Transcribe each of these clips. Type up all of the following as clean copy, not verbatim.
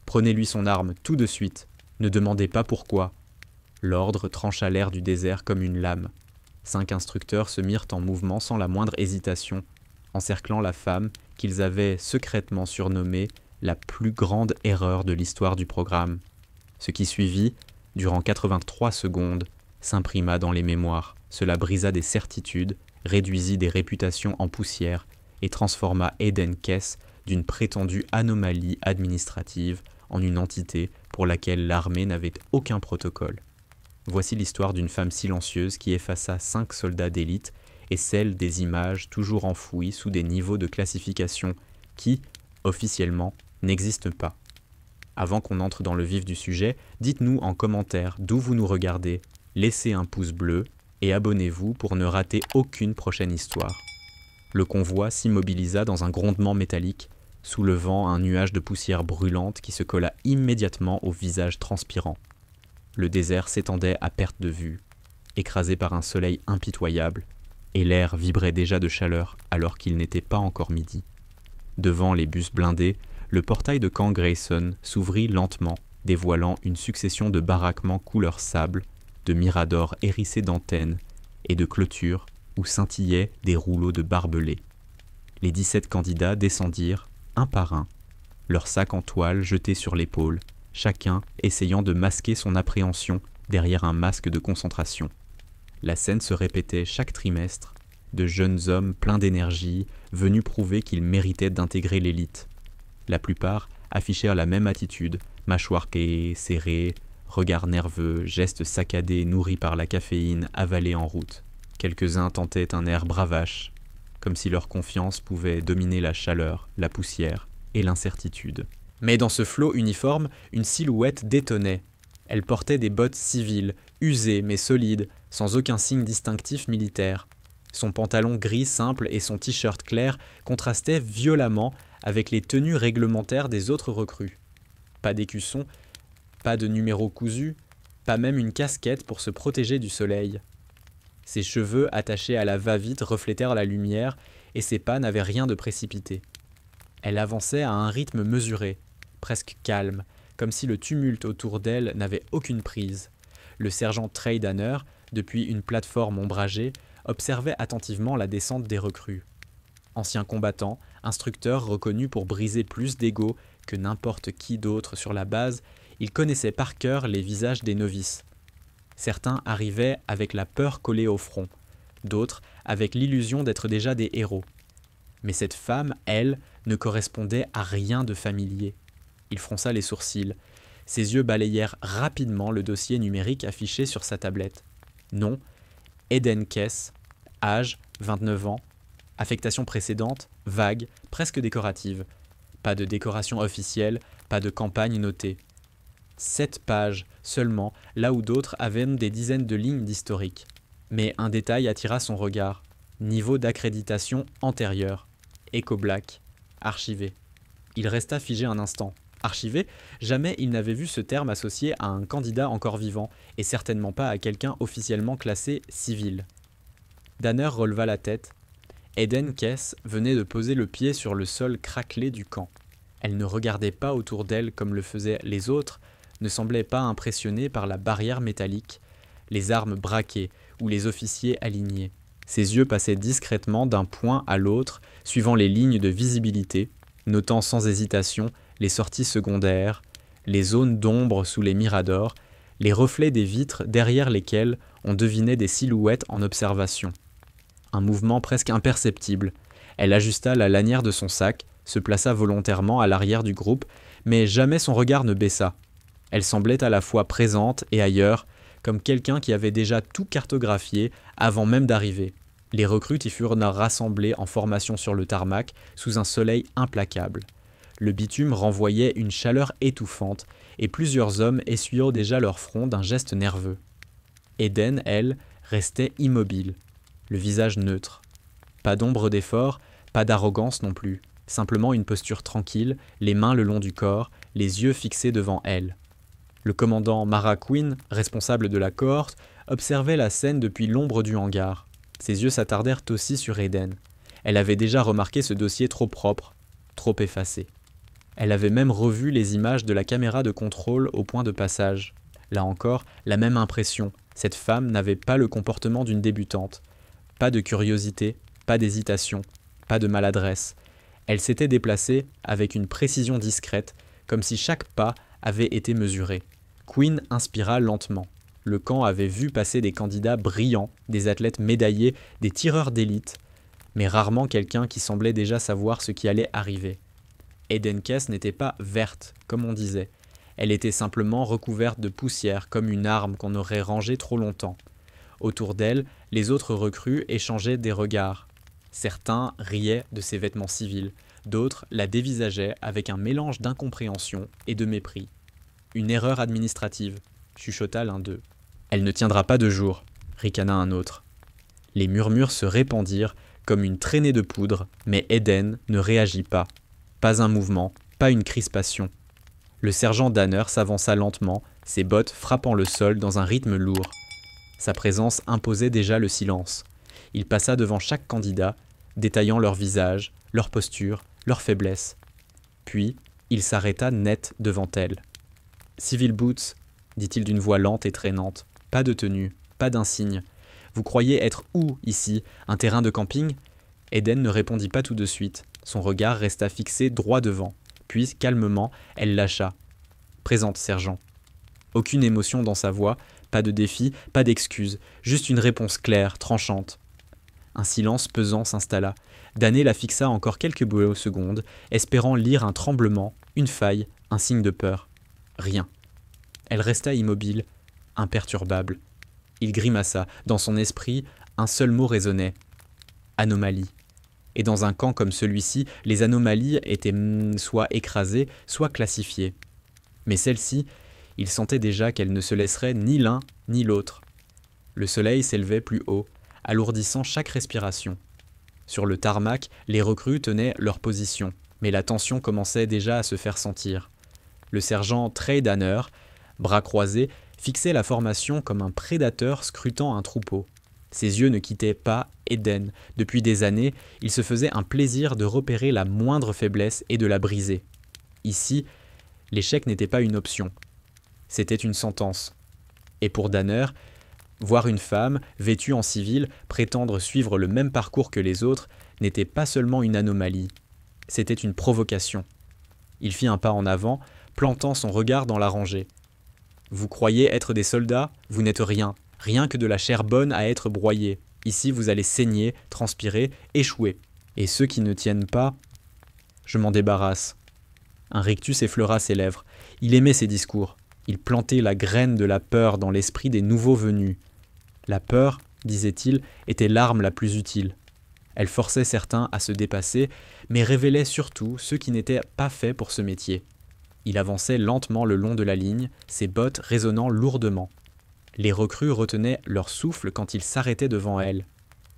Prenez-lui son arme tout de suite. Ne demandez pas pourquoi. » L'ordre trancha l'air du désert comme une lame. 5 instructeurs se mirent en mouvement sans la moindre hésitation, encerclant la femme qu'ils avaient secrètement surnommée la plus grande erreur de l'histoire du programme. Ce qui suivit, durant 83 secondes, s'imprima dans les mémoires. Cela brisa des certitudes, réduisit des réputations en poussière et transforma Eden Kess d'une prétendue anomalie administrative en une entité pour laquelle l'armée n'avait aucun protocole. Voici l'histoire d'une femme silencieuse qui effaça 5 soldats d'élite et celle des images toujours enfouies sous des niveaux de classification qui, officiellement, n'existent pas. Avant qu'on entre dans le vif du sujet, dites-nous en commentaire d'où vous nous regardez, laissez un pouce bleu et abonnez-vous pour ne rater aucune prochaine histoire. Le convoi s'immobilisa dans un grondement métallique, soulevant un nuage de poussière brûlante qui se colla immédiatement au visage transpirant. Le désert s'étendait à perte de vue, écrasé par un soleil impitoyable, et l'air vibrait déjà de chaleur alors qu'il n'était pas encore midi. Devant les bus blindés, le portail de camp Grayson s'ouvrit lentement, dévoilant une succession de baraquements couleur sable, de miradors hérissés d'antennes et de clôtures où scintillaient des rouleaux de barbelés. Les 17 candidats descendirent, un par un, leurs sacs en toile jetés sur l'épaule, chacun essayant de masquer son appréhension derrière un masque de concentration. La scène se répétait chaque trimestre, de jeunes hommes pleins d'énergie, venus prouver qu'ils méritaient d'intégrer l'élite. La plupart affichèrent la même attitude, mâchoires serrées, regards nerveux, gestes saccadés nourris par la caféine avalée en route. Quelques-uns tentaient un air bravache, comme si leur confiance pouvait dominer la chaleur, la poussière et l'incertitude. Mais dans ce flot uniforme, une silhouette détonnait. Elle portait des bottes civiles, usées mais solides, sans aucun signe distinctif militaire. Son pantalon gris simple et son t-shirt clair contrastaient violemment avec les tenues réglementaires des autres recrues. Pas d'écusson, pas de numéro cousu, pas même une casquette pour se protéger du soleil. Ses cheveux attachés à la va-vite reflétèrent la lumière et ses pas n'avaient rien de précipité. Elle avançait à un rythme mesuré, presque calme, comme si le tumulte autour d'elle n'avait aucune prise. Le sergent Trey Danner, depuis une plateforme ombragée, observait attentivement la descente des recrues. Ancien combattant, instructeur reconnu pour briser plus d'ego que n'importe qui d'autre sur la base, il connaissait par cœur les visages des novices. Certains arrivaient avec la peur collée au front, d'autres avec l'illusion d'être déjà des héros. Mais cette femme, elle, ne correspondait à rien de familier. Il fronça les sourcils. Ses yeux balayèrent rapidement le dossier numérique affiché sur sa tablette. Nom, Eden Kess, âge, 29 ans, affectation précédente, vague, presque décorative. Pas de décoration officielle, pas de campagne notée. 7 pages seulement, là où d'autres avaient des dizaines de lignes d'historique. Mais un détail attira son regard. Niveau d'accréditation antérieur. Eco-Black. Archivé. Il resta figé un instant. Archivé, jamais il n'avait vu ce terme associé à un candidat encore vivant, et certainement pas à quelqu'un officiellement classé civil. Danner releva la tête. Eden Kess venait de poser le pied sur le sol craquelé du camp. Elle ne regardait pas autour d'elle comme le faisaient les autres, ne semblait pas impressionnée par la barrière métallique, les armes braquées ou les officiers alignés. Ses yeux passaient discrètement d'un point à l'autre, suivant les lignes de visibilité, notant sans hésitation les sorties secondaires, les zones d'ombre sous les miradors, les reflets des vitres derrière lesquelles on devinait des silhouettes en observation. Un mouvement presque imperceptible. Elle ajusta la lanière de son sac, se plaça volontairement à l'arrière du groupe, mais jamais son regard ne baissa. Elle semblait à la fois présente et ailleurs, comme quelqu'un qui avait déjà tout cartographié avant même d'arriver. Les recrues y furent rassemblées en formation sur le tarmac, sous un soleil implacable. Le bitume renvoyait une chaleur étouffante, et plusieurs hommes essuyaient déjà leur front d'un geste nerveux. Eden, elle, restait immobile, le visage neutre. Pas d'ombre d'effort, pas d'arrogance non plus, simplement une posture tranquille, les mains le long du corps, les yeux fixés devant elle. Le commandant Mara Quinn, responsable de la cohorte, observait la scène depuis l'ombre du hangar. Ses yeux s'attardèrent aussi sur Eden. Elle avait déjà remarqué ce dossier trop propre, trop effacé. Elle avait même revu les images de la caméra de contrôle au point de passage. Là encore, la même impression. Cette femme n'avait pas le comportement d'une débutante. Pas de curiosité, pas d'hésitation, pas de maladresse. Elle s'était déplacée avec une précision discrète, comme si chaque pas avait été mesuré. Quinn inspira lentement. Le camp avait vu passer des candidats brillants, des athlètes médaillés, des tireurs d'élite, mais rarement quelqu'un qui semblait déjà savoir ce qui allait arriver. Eden Kess n'était pas verte, comme on disait. Elle était simplement recouverte de poussière, comme une arme qu'on aurait rangée trop longtemps. Autour d'elle, les autres recrues échangeaient des regards. Certains riaient de ses vêtements civils, d'autres la dévisageaient avec un mélange d'incompréhension et de mépris. « Une erreur administrative », chuchota l'un d'eux. « Elle ne tiendra pas 2 jours », ricana un autre. Les murmures se répandirent comme une traînée de poudre, mais Eden ne réagit pas. Pas un mouvement, pas une crispation. Le sergent Danner s'avança lentement, ses bottes frappant le sol dans un rythme lourd. Sa présence imposait déjà le silence. Il passa devant chaque candidat, détaillant leur visage, leur posture, leurs faiblesses. Puis, il s'arrêta net devant elle. « Civil Boots », dit-il d'une voix lente et traînante. « Pas de tenue, pas d'insigne. Vous croyez être où, ici? Un terrain de camping ?» Eden ne répondit pas tout de suite. Son regard resta fixé droit devant. Puis, calmement, elle lâcha. « Présente, sergent. » Aucune émotion dans sa voix, pas de défi, pas d'excuse, juste une réponse claire, tranchante. Un silence pesant s'installa. Danner la fixa encore quelques secondes, espérant lire un tremblement, une faille, un signe de peur. Rien. Elle resta immobile, imperturbable. Il grimaça. Dans son esprit, un seul mot résonnait. Anomalie. Et dans un camp comme celui-ci, les anomalies étaient soit écrasées, soit classifiées. Mais celle-ci, il sentait déjà qu'elle ne se laisserait ni l'un ni l'autre. Le soleil s'élevait plus haut, alourdissant chaque respiration. Sur le tarmac, les recrues tenaient leur position, mais la tension commençait déjà à se faire sentir. Le sergent Trey Danner, bras croisés, fixait la formation comme un prédateur scrutant un troupeau. Ses yeux ne quittaient pas Eden. Depuis des années, il se faisait un plaisir de repérer la moindre faiblesse et de la briser. Ici, l'échec n'était pas une option. C'était une sentence. Et pour Danner, voir une femme, vêtue en civil, prétendre suivre le même parcours que les autres, n'était pas seulement une anomalie. C'était une provocation. Il fit un pas en avant, plantant son regard dans la rangée. « Vous croyez être des soldats? Vous n'êtes rien. Rien que de la chair bonne à être broyée. Ici, vous allez saigner, transpirer, échouer. Et ceux qui ne tiennent pas, je m'en débarrasse. » Un rictus effleura ses lèvres. Il aimait ses discours. Il plantait la graine de la peur dans l'esprit des nouveaux venus. La peur, disait-il, était l'arme la plus utile. Elle forçait certains à se dépasser, mais révélait surtout ceux qui n'étaient pas faits pour ce métier. Il avançait lentement le long de la ligne, ses bottes résonnant lourdement. Les recrues retenaient leur souffle quand il s'arrêtait devant elle.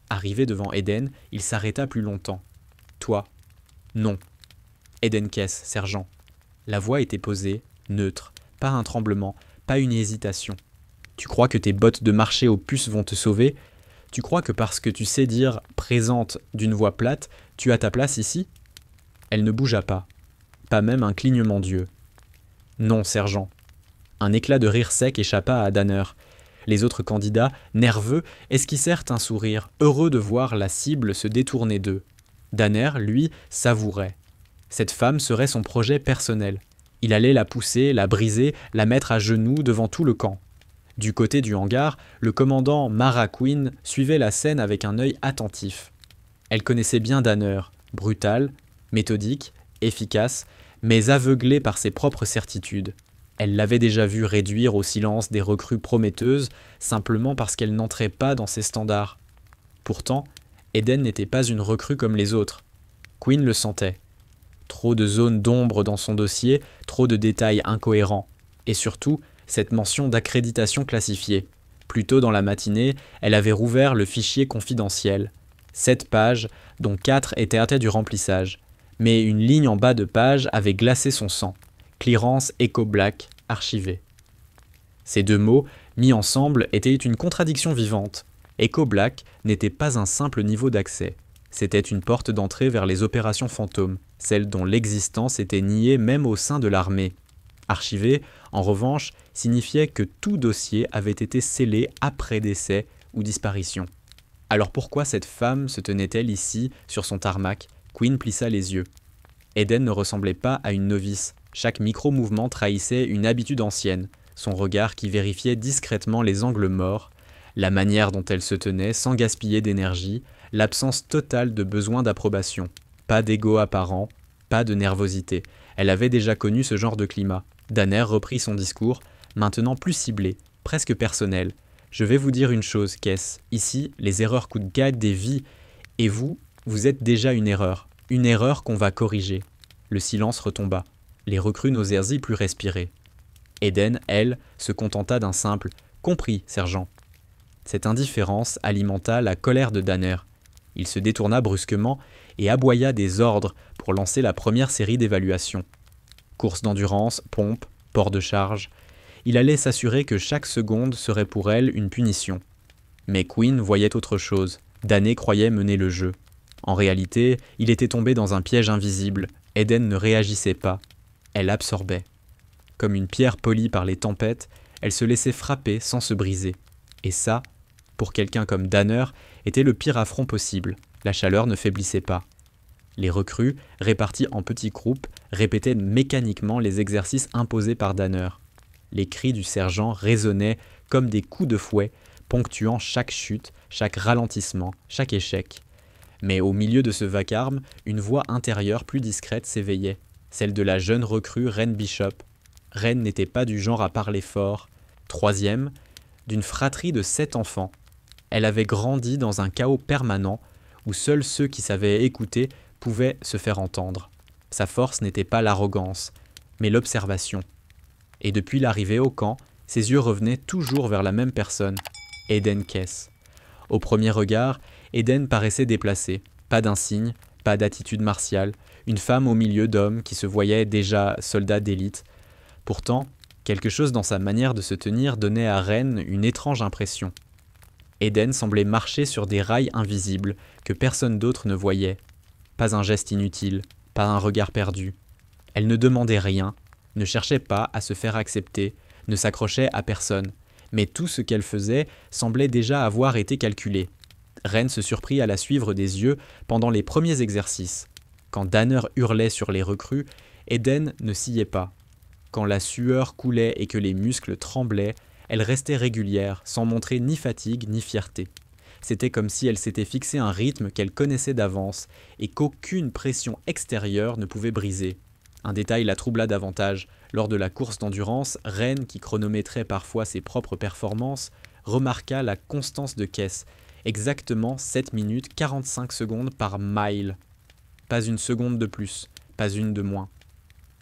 Arrivé devant Eden, il s'arrêta plus longtemps. « Toi. »« Non. »« Eden Kess, sergent. » La voix était posée, neutre, pas un tremblement, pas une hésitation. « Tu crois que tes bottes de marché aux puces vont te sauver? Tu crois que parce que tu sais dire « présente » d'une voix plate, tu as ta place ici ?» Elle ne bougea pas, pas même un clignement d'yeux. « Non, sergent. » Un éclat de rire sec échappa à Danner. Les autres candidats, nerveux, esquissèrent un sourire, heureux de voir la cible se détourner d'eux. Danner, lui, savourait. Cette femme serait son projet personnel. Il allait la pousser, la briser, la mettre à genoux devant tout le camp. Du côté du hangar, le commandant Mara Quinn suivait la scène avec un œil attentif. Elle connaissait bien Danner, brutal, méthodique, efficace, mais aveuglé par ses propres certitudes. Elle l'avait déjà vu réduire au silence des recrues prometteuses, simplement parce qu'elle n'entrait pas dans ses standards. Pourtant, Eden n'était pas une recrue comme les autres. Quinn le sentait. Trop de zones d'ombre dans son dossier, trop de détails incohérents. Et surtout, cette mention d'accréditation classifiée. Plus tôt dans la matinée, elle avait rouvert le fichier confidentiel. 7 pages, dont 4 étaient à du remplissage. Mais une ligne en bas de page avait glacé son sang. Clearance Echo Black, archivé. Ces 2 mots, mis ensemble, étaient une contradiction vivante. Echo Black n'était pas un simple niveau d'accès. C'était une porte d'entrée vers les opérations fantômes. celle dont l'existence était niée même au sein de l'armée. Archivé, en revanche, signifiait que tout dossier avait été scellé après décès ou disparition. Alors pourquoi cette femme se tenait-elle ici, sur son tarmac? Quinn plissa les yeux. Eden ne ressemblait pas à une novice. Chaque micro-mouvement trahissait une habitude ancienne, son regard qui vérifiait discrètement les angles morts, la manière dont elle se tenait sans gaspiller d'énergie, l'absence totale de besoin d'approbation. Pas d'ego apparent, pas de nervosité. Elle avait déjà connu ce genre de climat. Danner reprit son discours, maintenant plus ciblé, presque personnel. « Je vais vous dire une chose, Kess. Ici, les erreurs coûtent des vies, et vous êtes déjà une erreur qu'on va corriger. » Le silence retomba. Les recrues n'osèrent y plus respirer. Eden, elle, se contenta d'un simple « Compris, sergent ». Cette indifférence alimenta la colère de Danner. Il se détourna brusquement et aboya des ordres pour lancer la première série d'évaluations. Course d'endurance, pompe, port de charge. Il allait s'assurer que chaque seconde serait pour elle une punition. Mais Quinn voyait autre chose. Danner croyait mener le jeu. En réalité, il était tombé dans un piège invisible. Eden ne réagissait pas. Elle absorbait. Comme une pierre polie par les tempêtes, elle se laissait frapper sans se briser. Et ça, pour quelqu'un comme Danner, était le pire affront possible. La chaleur ne faiblissait pas. Les recrues, répartis en petits groupes, répétaient mécaniquement les exercices imposés par Danner. Les cris du sergent résonnaient comme des coups de fouet, ponctuant chaque chute, chaque ralentissement, chaque échec. Mais au milieu de ce vacarme, une voix intérieure plus discrète s'éveillait, celle de la jeune recrue Reine Bishop. Reine n'était pas du genre à parler fort. Troisième, d'une fratrie de 7 enfants. Elle avait grandi dans un chaos permanent où seuls ceux qui savaient écouter pouvaient se faire entendre. Sa force n'était pas l'arrogance, mais l'observation. Et depuis l'arrivée au camp, ses yeux revenaient toujours vers la même personne, Eden Kess. Au premier regard, Eden paraissait déplacée. Pas d'insigne, pas d'attitude martiale, une femme au milieu d'hommes qui se voyaient déjà soldats d'élite. Pourtant, quelque chose dans sa manière de se tenir donnait à Reine une étrange impression. Eden semblait marcher sur des rails invisibles que personne d'autre ne voyait. Pas un geste inutile, pas un regard perdu. Elle ne demandait rien, ne cherchait pas à se faire accepter, ne s'accrochait à personne. Mais tout ce qu'elle faisait semblait déjà avoir été calculé. Reine se surprit à la suivre des yeux pendant les premiers exercices. Quand Danner hurlait sur les recrues, Eden ne sciait pas. Quand la sueur coulait et que les muscles tremblaient, elle restait régulière, sans montrer ni fatigue ni fierté. C'était comme si elle s'était fixé un rythme qu'elle connaissait d'avance et qu'aucune pression extérieure ne pouvait briser. Un détail la troubla davantage. Lors de la course d'endurance, Reine, qui chronométrait parfois ses propres performances, remarqua la constance de Kess, exactement 7 minutes 45 secondes par mile. Pas une seconde de plus, pas une de moins.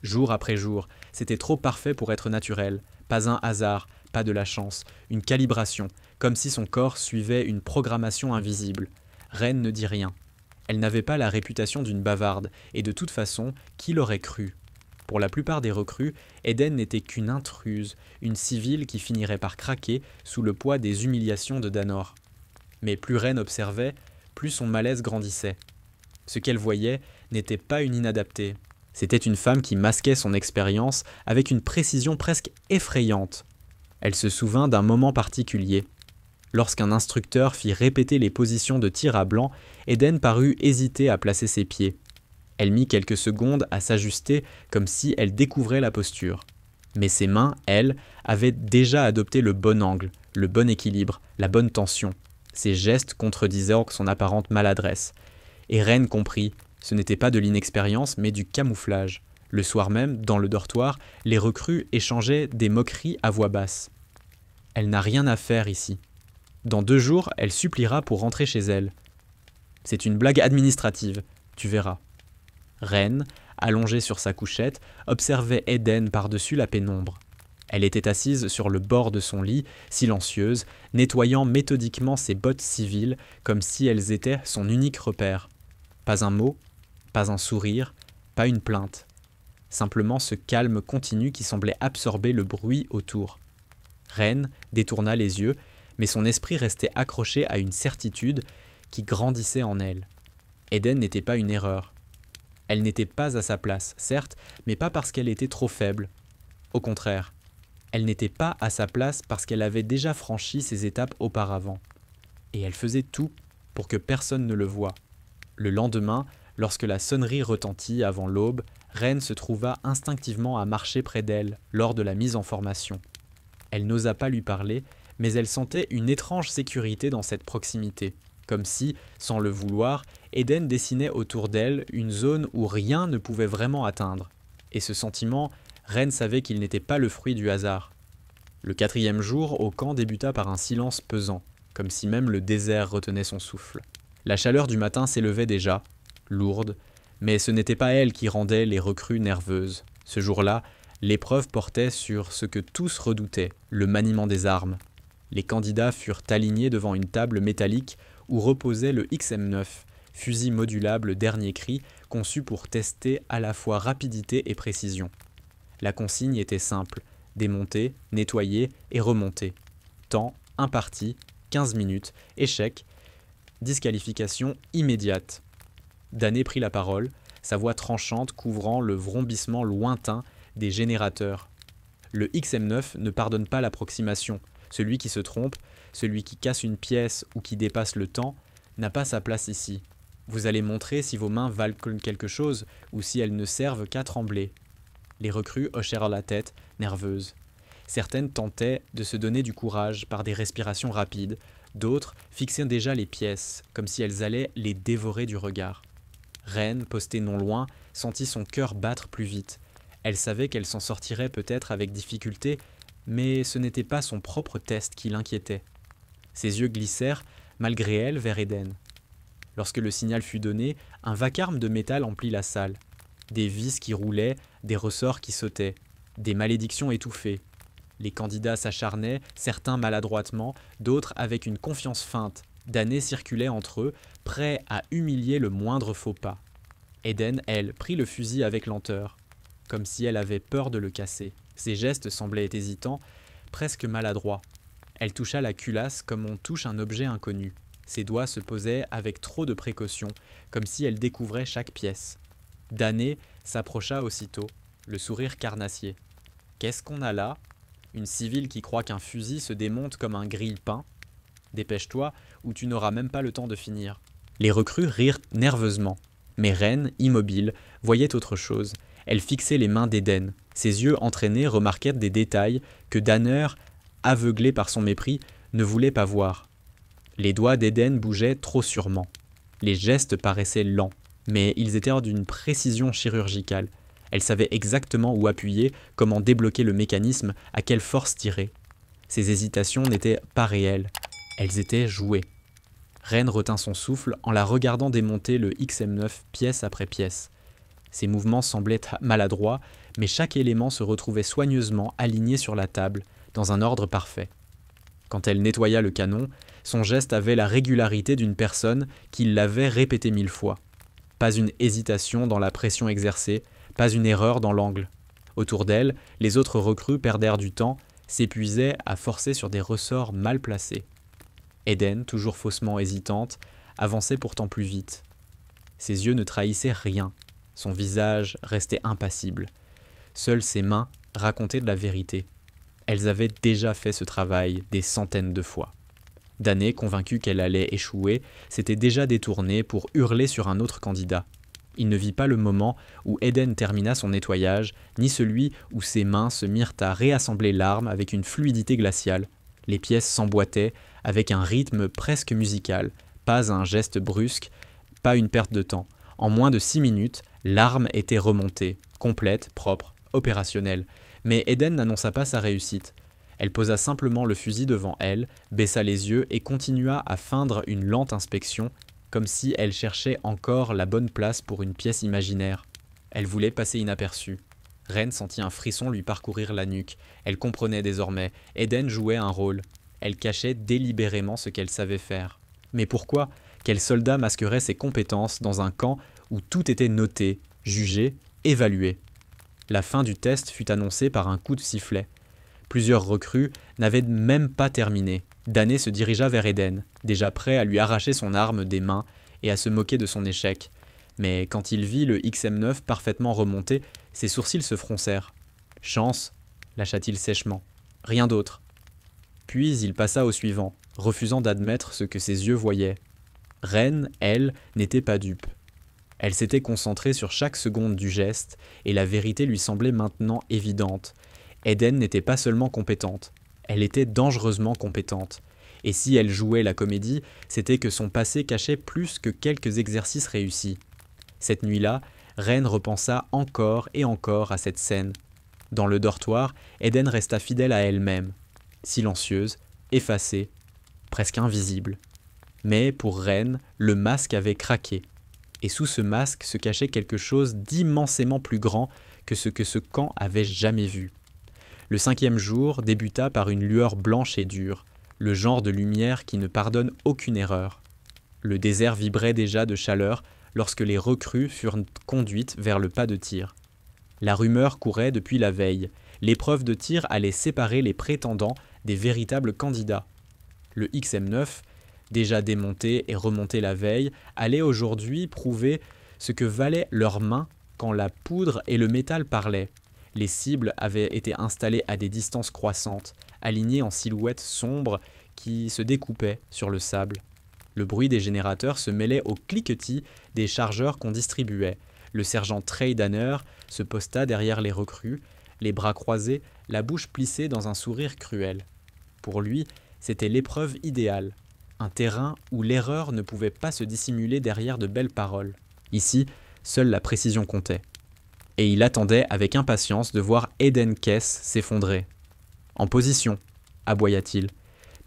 Jour après jour, c'était trop parfait pour être naturel. Pas un hasard, pas de la chance, une calibration, comme si son corps suivait une programmation invisible. Reine ne dit rien. Elle n'avait pas la réputation d'une bavarde, et de toute façon, qui l'aurait cru? Pour la plupart des recrues, Eden n'était qu'une intruse, une civile qui finirait par craquer sous le poids des humiliations de Danner. Mais plus Reine observait, plus son malaise grandissait. Ce qu'elle voyait n'était pas une inadaptée. C'était une femme qui masquait son expérience avec une précision presque effrayante. Elle se souvint d'un moment particulier. Lorsqu'un instructeur fit répéter les positions de tir à blanc, Eden parut hésiter à placer ses pieds. Elle mit quelques secondes à s'ajuster comme si elle découvrait la posture. Mais ses mains, elles, avaient déjà adopté le bon angle, le bon équilibre, la bonne tension. Ses gestes contredisaient son apparente maladresse. Et Reine comprit, ce n'était pas de l'inexpérience mais du camouflage. Le soir même, dans le dortoir, les recrues échangeaient des moqueries à voix basse. Elle n'a rien à faire ici. Dans 2 jours, elle suppliera pour rentrer chez elle. C'est une blague administrative, tu verras. Reine, allongée sur sa couchette, observait Eden par-dessus la pénombre. Elle était assise sur le bord de son lit, silencieuse, nettoyant méthodiquement ses bottes civiles comme si elles étaient son unique repère. Pas un mot, pas un sourire, pas une plainte. Simplement ce calme continu qui semblait absorber le bruit autour. Reine détourna les yeux, mais son esprit restait accroché à une certitude qui grandissait en elle. Eden n'était pas une erreur. Elle n'était pas à sa place, certes, mais pas parce qu'elle était trop faible. Au contraire, elle n'était pas à sa place parce qu'elle avait déjà franchi ces étapes auparavant. Et elle faisait tout pour que personne ne le voie. Le lendemain, lorsque la sonnerie retentit avant l'aube, Ren se trouva instinctivement à marcher près d'elle lors de la mise en formation. Elle n'osa pas lui parler, mais elle sentait une étrange sécurité dans cette proximité, comme si, sans le vouloir, Eden dessinait autour d'elle une zone où rien ne pouvait vraiment atteindre. Et ce sentiment, Ren savait qu'il n'était pas le fruit du hasard. Le 4e jour au camp débuta par un silence pesant, comme si même le désert retenait son souffle. La chaleur du matin s'élevait déjà, lourde, mais ce n'était pas elle qui rendait les recrues nerveuses. Ce jour-là, l'épreuve portait sur ce que tous redoutaient, le maniement des armes. Les candidats furent alignés devant une table métallique où reposait le XM9, fusil modulable dernier cri conçu pour tester à la fois rapidité et précision. La consigne était simple, démonter, nettoyer et remonter. Temps imparti, 15 minutes, échec, disqualification immédiate. Dané prit la parole, sa voix tranchante couvrant le vrombissement lointain des générateurs. Le XM9 ne pardonne pas l'approximation. Celui qui se trompe, celui qui casse une pièce ou qui dépasse le temps, n'a pas sa place ici. Vous allez montrer si vos mains valent quelque chose ou si elles ne servent qu'à trembler. Les recrues hochèrent la tête, nerveuses. Certaines tentaient de se donner du courage par des respirations rapides, d'autres fixaient déjà les pièces, comme si elles allaient les dévorer du regard. Ren, postée non loin, sentit son cœur battre plus vite. Elle savait qu'elle s'en sortirait peut-être avec difficulté, mais ce n'était pas son propre test qui l'inquiétait. Ses yeux glissèrent, malgré elle, vers Eden. Lorsque le signal fut donné, un vacarme de métal emplit la salle. Des vis qui roulaient, des ressorts qui sautaient, des malédictions étouffées. Les candidats s'acharnaient, certains maladroitement, d'autres avec une confiance feinte. Damnés circulaient entre eux, prêts à humilier le moindre faux pas. Eden, elle, prit le fusil avec lenteur, comme si elle avait peur de le casser. Ses gestes semblaient hésitants, presque maladroits. Elle toucha la culasse comme on touche un objet inconnu. Ses doigts se posaient avec trop de précaution, comme si elle découvrait chaque pièce. Dané s'approcha aussitôt, le sourire carnassier. « Qu'est-ce qu'on a là ? Une civile qui croit qu'un fusil se démonte comme un grille-pain ? Dépêche-toi, ou tu n'auras même pas le temps de finir. » Les recrues rirent nerveusement. Mais Ren, immobile, voyait autre chose. Elle fixait les mains d'Eden. Ses yeux entraînés remarquèrent des détails que Danner, aveuglé par son mépris, ne voulait pas voir. Les doigts d'Eden bougeaient trop sûrement. Les gestes paraissaient lents, mais ils étaient d'une précision chirurgicale. Elle savait exactement où appuyer, comment débloquer le mécanisme, à quelle force tirer. Ses hésitations n'étaient pas réelles, elles étaient jouées. Ren retint son souffle en la regardant démonter le XM9 pièce après pièce. Ses mouvements semblaient maladroits, mais chaque élément se retrouvait soigneusement aligné sur la table, dans un ordre parfait. Quand elle nettoya le canon, son geste avait la régularité d'une personne qui l'avait répété 1000 fois. Pas une hésitation dans la pression exercée, pas une erreur dans l'angle. Autour d'elle, les autres recrues perdèrent du temps, s'épuisaient à forcer sur des ressorts mal placés. Eden, toujours faussement hésitante, avançait pourtant plus vite. Ses yeux ne trahissaient rien, son visage restait impassible. Seules ses mains racontaient de la vérité. Elles avaient déjà fait ce travail des centaines de fois. Dané, convaincu qu'elle allait échouer, s'était déjà détourné pour hurler sur un autre candidat. Il ne vit pas le moment où Eden termina son nettoyage, ni celui où ses mains se mirent à réassembler l'arme avec une fluidité glaciale. Les pièces s'emboîtaient avec un rythme presque musical, pas un geste brusque, pas une perte de temps. En moins de 6 minutes, l'arme était remontée, complète, propre, opérationnelle. Mais Eden n'annonça pas sa réussite. Elle posa simplement le fusil devant elle, baissa les yeux et continua à feindre une lente inspection, comme si elle cherchait encore la bonne place pour une pièce imaginaire. Elle voulait passer inaperçue. Ren sentit un frisson lui parcourir la nuque. Elle comprenait désormais. Eden jouait un rôle. Elle cachait délibérément ce qu'elle savait faire. Mais pourquoi ? Quel soldat masquerait ses compétences dans un camp où tout était noté, jugé, évalué ? La fin du test fut annoncée par un coup de sifflet. Plusieurs recrues n'avaient même pas terminé. Dané se dirigea vers Eden, déjà prêt à lui arracher son arme des mains et à se moquer de son échec. Mais quand il vit le XM9 parfaitement remonté, ses sourcils se froncèrent. « Chance », lâcha-t-il sèchement. « Rien d'autre. » Puis il passa au suivant, refusant d'admettre ce que ses yeux voyaient. Ren, elle, n'était pas dupe. Elle s'était concentrée sur chaque seconde du geste, et la vérité lui semblait maintenant évidente. Eden n'était pas seulement compétente, elle était dangereusement compétente. Et si elle jouait la comédie, c'était que son passé cachait plus que quelques exercices réussis. Cette nuit-là, Ren repensa encore et encore à cette scène. Dans le dortoir, Eden resta fidèle à elle-même, silencieuse, effacée, presque invisible. Mais pour Ren, le masque avait craqué. Et sous ce masque se cachait quelque chose d'immensément plus grand que ce camp avait jamais vu. Le 5e jour débuta par une lueur blanche et dure, le genre de lumière qui ne pardonne aucune erreur. Le désert vibrait déjà de chaleur lorsque les recrues furent conduites vers le pas de tir. La rumeur courait depuis la veille. L'épreuve de tir allait séparer les prétendants des véritables candidats. Le XM9, déjà démonté et remonté la veille, allait aujourd'hui prouver ce que valaient leurs mains quand la poudre et le métal parlaient. Les cibles avaient été installées à des distances croissantes, alignées en silhouettes sombres qui se découpaient sur le sable. Le bruit des générateurs se mêlait au cliquetis des chargeurs qu'on distribuait. Le sergent Trey Danner se posta derrière les recrues, les bras croisés, la bouche plissée dans un sourire cruel. Pour lui, c'était l'épreuve idéale, un terrain où l'erreur ne pouvait pas se dissimuler derrière de belles paroles. Ici, seule la précision comptait. Et il attendait avec impatience de voir Eden Kess s'effondrer. « En position !» aboya-t-il.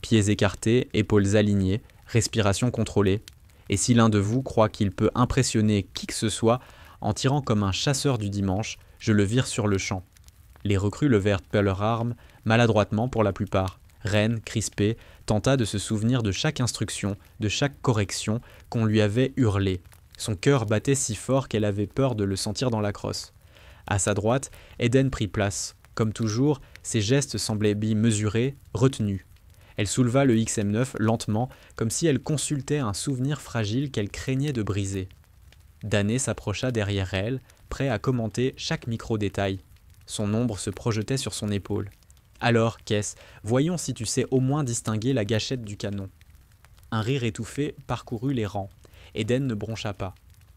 Pieds écartés, épaules alignées, respiration contrôlée. Et si l'un de vous croit qu'il peut impressionner qui que ce soit en tirant comme un chasseur du dimanche, je le vire sur le champ. Les recrues levèrent leurs armes, maladroitement pour la plupart. Ren, crispé, tenta de se souvenir de chaque instruction, de chaque correction qu'on lui avait hurlée. Son cœur battait si fort qu'elle avait peur de le sentir dans la crosse. À sa droite, Eden prit place. Comme toujours, ses gestes semblaient mesurés, retenus. Elle souleva le XM9 lentement, comme si elle consultait un souvenir fragile qu'elle craignait de briser. Danné s'approcha derrière elle, prêt à commenter chaque micro-détail. Son ombre se projetait sur son épaule. « Alors, Kess, voyons si tu sais au moins distinguer la gâchette du canon. » Un rire étouffé parcourut les rangs. Eden ne broncha pas.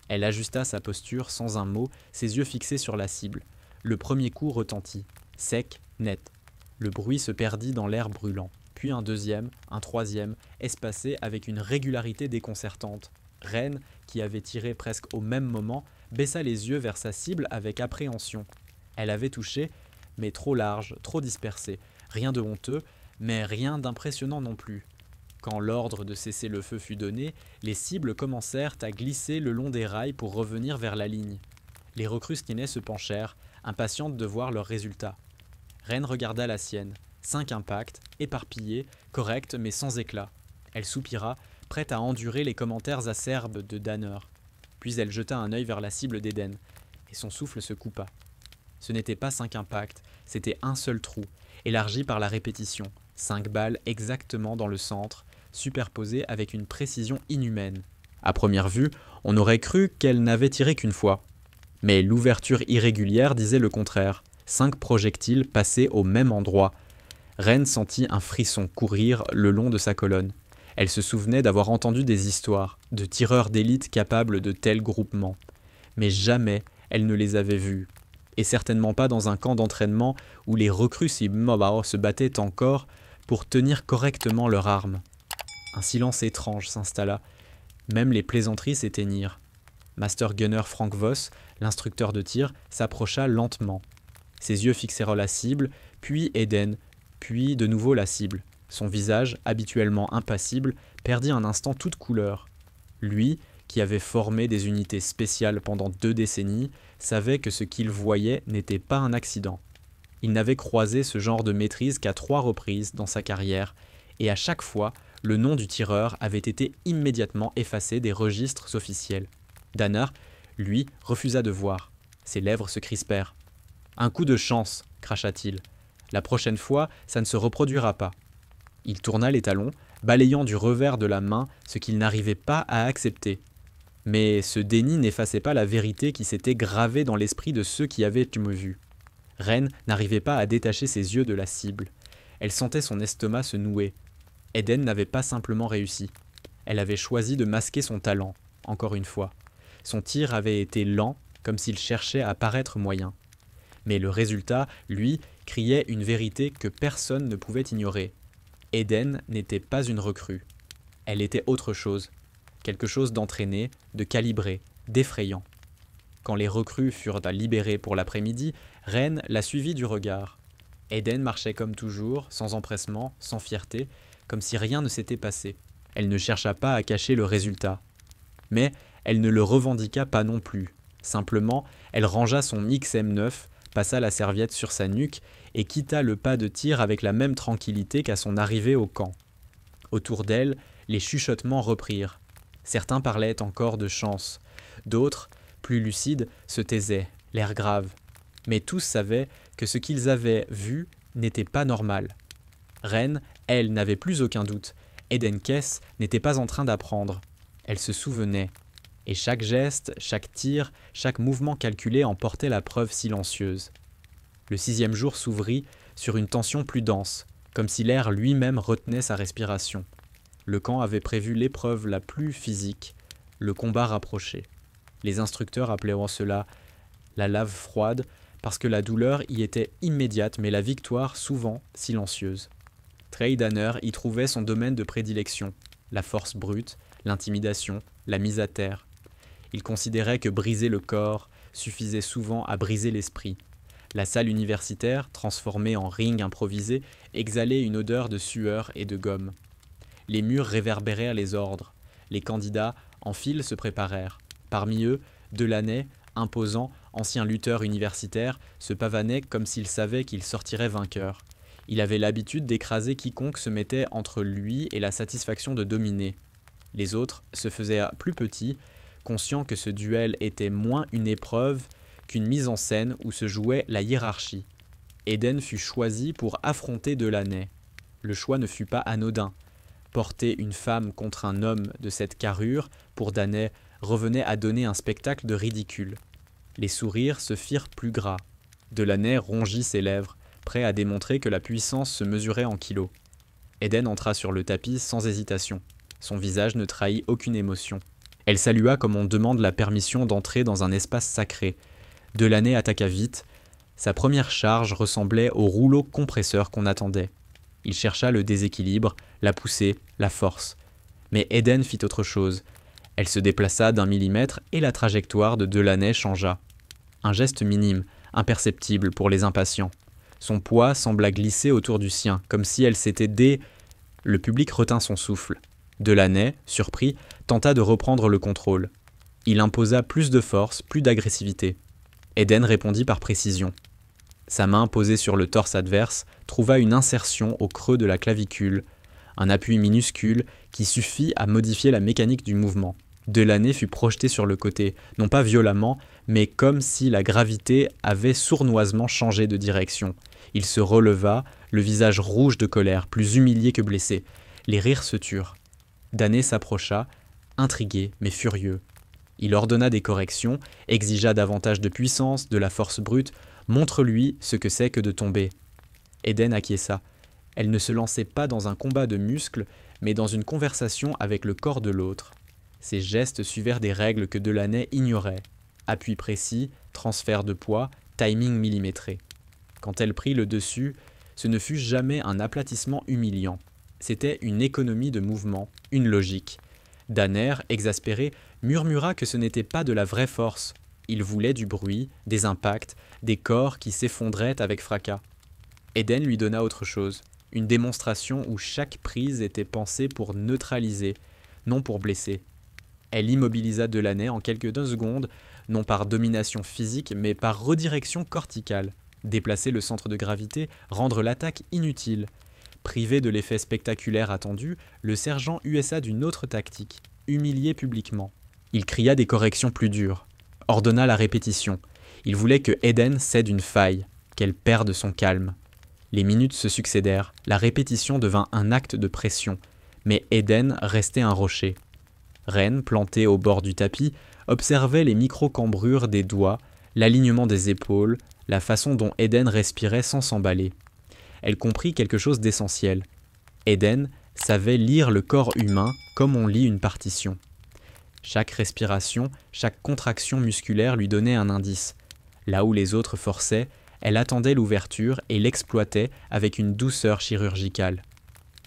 Elle ajusta sa posture sans un mot, ses yeux fixés sur la cible. Le premier coup retentit, sec, net. Le bruit se perdit dans l'air brûlant. Puis un deuxième, un troisième, espacé avec une régularité déconcertante. Ren, qui avait tiré presque au même moment, baissa les yeux vers sa cible avec appréhension. Elle avait touché, mais trop large, trop dispersé. Rien de honteux, mais rien d'impressionnant non plus. Quand l'ordre de cesser le feu fut donné, les cibles commencèrent à glisser le long des rails pour revenir vers la ligne. Les recrues skinnées se penchèrent, impatientes de voir leurs résultats. Ren regarda la sienne. 5 impacts, éparpillés, corrects mais sans éclat. Elle soupira, prête à endurer les commentaires acerbes de Danner. Puis elle jeta un œil vers la cible d'Eden, et son souffle se coupa. Ce n'était pas 5 impacts, c'était un seul trou, élargi par la répétition. 5 balles exactement dans le centre, superposées avec une précision inhumaine. À première vue, on aurait cru qu'elle n'avait tiré qu'une fois. Mais l'ouverture irrégulière disait le contraire. 5 projectiles passés au même endroit. Ren sentit un frisson courir le long de sa colonne. Elle se souvenait d'avoir entendu des histoires, de tireurs d'élite capables de tels groupements. Mais jamais elle ne les avait vus. Et certainement pas dans un camp d'entraînement où les recrues se battaient encore pour tenir correctement leurs armes. Un silence étrange s'installa. Même les plaisanteries s'éteignirent. Master Gunner Frank Voss, l'instructeur de tir, s'approcha lentement. Ses yeux fixèrent la cible, puis Eden, puis de nouveau la cible. Son visage, habituellement impassible, perdit un instant toute couleur. Lui, qui avait formé des unités spéciales pendant 2 décennies, savait que ce qu'il voyait n'était pas un accident. Il n'avait croisé ce genre de maîtrise qu'à 3 reprises dans sa carrière, et à chaque fois, le nom du tireur avait été immédiatement effacé des registres officiels. Danner, lui, refusa de voir. Ses lèvres se crispèrent. « Un coup de chance !» cracha-t-il. « La prochaine fois, ça ne se reproduira pas. » Il tourna les talons, balayant du revers de la main ce qu'il n'arrivait pas à accepter. Mais ce déni n'effaçait pas la vérité qui s'était gravée dans l'esprit de ceux qui avaient vu. Ren n'arrivait pas à détacher ses yeux de la cible. Elle sentait son estomac se nouer. Eden n'avait pas simplement réussi. Elle avait choisi de masquer son talent, encore une fois. Son tir avait été lent, comme s'il cherchait à paraître moyen. Mais le résultat, lui, criait une vérité que personne ne pouvait ignorer. Eden n'était pas une recrue. Elle était autre chose. Quelque chose d'entraîné, de calibré, d'effrayant. Quand les recrues furent libérées pour l'après-midi, Ren la suivit du regard. Eden marchait comme toujours, sans empressement, sans fierté, comme si rien ne s'était passé. Elle ne chercha pas à cacher le résultat. Mais elle ne le revendiqua pas non plus. Simplement, elle rangea son XM9, passa la serviette sur sa nuque et quitta le pas de tir avec la même tranquillité qu'à son arrivée au camp. Autour d'elle, les chuchotements reprirent. Certains parlaient encore de chance. D'autres, plus lucides, se taisaient, l'air grave. Mais tous savaient que ce qu'ils avaient vu n'était pas normal. Ren, elle, n'avait plus aucun doute. Eden Kess n'était pas en train d'apprendre. Elle se souvenait. Et chaque geste, chaque tir, chaque mouvement calculé en portait la preuve silencieuse. Le 6e jour s'ouvrit sur une tension plus dense, comme si l'air lui-même retenait sa respiration. Le camp avait prévu l'épreuve la plus physique, le combat rapproché. Les instructeurs appelaient cela la lave froide, parce que la douleur y était immédiate, mais la victoire souvent silencieuse. Trey Danner y trouvait son domaine de prédilection, la force brute, l'intimidation, la mise à terre. Il considérait que briser le corps suffisait souvent à briser l'esprit. La salle universitaire, transformée en ring improvisé, exhalait une odeur de sueur et de gomme. Les murs réverbérèrent les ordres. Les candidats en file se préparèrent. Parmi eux, Delaney, imposant, ancien lutteur universitaire, se pavanait comme s'il savait qu'il sortirait vainqueur. Il avait l'habitude d'écraser quiconque se mettait entre lui et la satisfaction de dominer. Les autres se faisaient plus petits, conscients que ce duel était moins une épreuve qu'une mise en scène où se jouait la hiérarchie. Eden fut choisi pour affronter Delaney. Le choix ne fut pas anodin. Porter une femme contre un homme de cette carrure, pour Daney, revenait à donner un spectacle de ridicule. Les sourires se firent plus gras. Delaney rongit ses lèvres, prêt à démontrer que la puissance se mesurait en kilos. Eden entra sur le tapis sans hésitation. Son visage ne trahit aucune émotion. Elle salua comme on demande la permission d'entrer dans un espace sacré. Delaney attaqua vite. Sa première charge ressemblait au rouleau compresseur qu'on attendait. Il chercha le déséquilibre, la poussée, la force. Mais Eden fit autre chose. Elle se déplaça d'1 millimètre et la trajectoire de Delaney changea. Un geste minime, imperceptible pour les impatients. Son poids sembla glisser autour du sien, comme si elle s'était Le public retint son souffle. Delaney, surpris, tenta de reprendre le contrôle. Il imposa plus de force, plus d'agressivité. Eden répondit par précision. Sa main posée sur le torse adverse trouva une insertion au creux de la clavicule, un appui minuscule qui suffit à modifier la mécanique du mouvement. Delaney fut projeté sur le côté, non pas violemment, mais comme si la gravité avait sournoisement changé de direction. Il se releva, le visage rouge de colère, plus humilié que blessé. Les rires se turent. Daney s'approcha, intrigué mais furieux. Il ordonna des corrections, exigea davantage de puissance, de la force brute. Montre-lui ce que c'est que de tomber. Eden acquiesça. Elle ne se lançait pas dans un combat de muscles, mais dans une conversation avec le corps de l'autre. Ses gestes suivirent des règles que Delaney ignorait. Appui précis, transfert de poids, timing millimétré. Quand elle prit le dessus, ce ne fut jamais un aplatissement humiliant. C'était une économie de mouvement, une logique. Danner, exaspéré, murmura que ce n'était pas de la vraie force. Il voulait du bruit, des impacts, des corps qui s'effondraient avec fracas. Eden lui donna autre chose, une démonstration où chaque prise était pensée pour neutraliser, non pour blesser. Elle immobilisa Delaney en quelques secondes, non par domination physique, mais par redirection corticale. Déplacer le centre de gravité, rendre l'attaque inutile. Privé de l'effet spectaculaire attendu, le sergent USA d'une autre tactique, humilié publiquement. Il cria des corrections plus dures, ordonna la répétition. Il voulait que Eden cède une faille, qu'elle perde son calme. Les minutes se succédèrent, la répétition devint un acte de pression, mais Eden restait un rocher. Ren, plantée au bord du tapis, observait les micro-cambrures des doigts, l'alignement des épaules, la façon dont Eden respirait sans s'emballer. Elle comprit quelque chose d'essentiel. Eden savait lire le corps humain comme on lit une partition. Chaque respiration, chaque contraction musculaire lui donnait un indice. Là où les autres forçaient, elle attendait l'ouverture et l'exploitait avec une douceur chirurgicale.